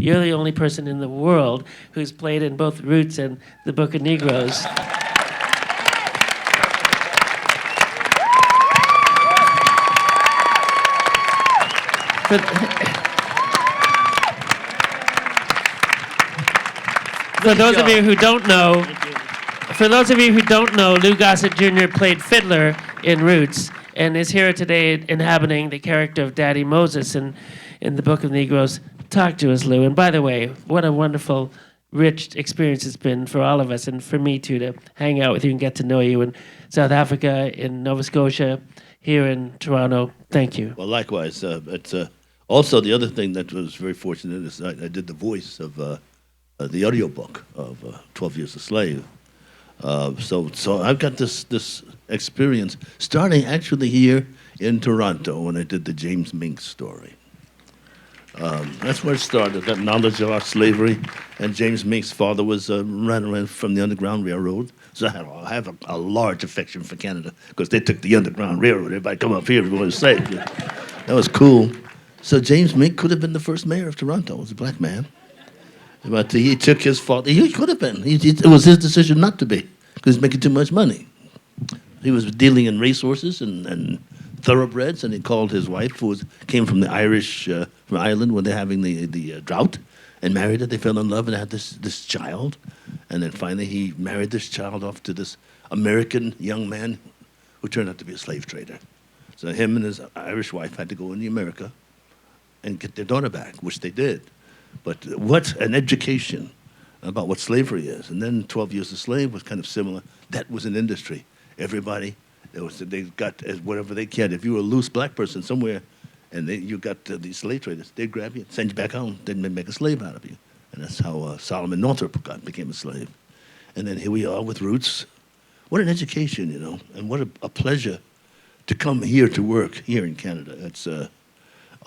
you're the only person in the world who's played in both Roots and the Book of Negroes. For those of you who don't know, Lou Gossett Jr. played fiddler in Roots and is here today inhabiting the character of Daddy Moses in the Book of Negroes. Talk to us, Lou. And by the way, what a wonderful, rich experience it's been for all of us and for me too to hang out with you and get to know you in South Africa, in Nova Scotia, here in Toronto. Thank you. Well, likewise. It's also the other thing that was very fortunate is I did the voice of the audiobook of 12 Years a Slave. So I've got this experience starting actually here in Toronto when I did the James Mink story. That's where it started, that knowledge of our slavery. And James Mink's father was ran around from the Underground Railroad. So I have a large affection for Canada because they took the Underground Railroad. Everybody come up here if you want to say it. That was cool. So James Mink could have been the first mayor of Toronto. He was a black man. But he took his fault. He could have been. It was his decision not to be because he's making too much money. He was dealing in racehorses and thoroughbreds, and he called his wife, who came from the Irish, from Ireland, when they're having the drought, and married her. They fell in love and had this child. And then finally he married this child off to this American young man who turned out to be a slave trader. So him and his Irish wife had to go into America and get their daughter back, which they did. But what an education about what slavery is. And then 12 Years a Slave was kind of similar. That was an industry. Everybody, they got whatever they can. If you were a loose black person somewhere and you got these slave traders, they'd grab you, send you back home, they'd make a slave out of you. And that's how Solomon Northup became a slave. And then here we are with Roots. What an education, you know, and what a pleasure to come here to work here in Canada. It's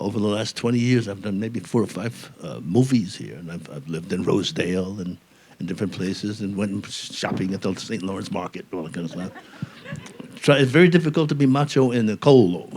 over the last 20 years, I've done maybe 4 or 5 movies here, and I've lived in Rosedale and in different places, and went shopping at the St. Lawrence Market, all that kind of stuff. It's very difficult to be macho in the cold,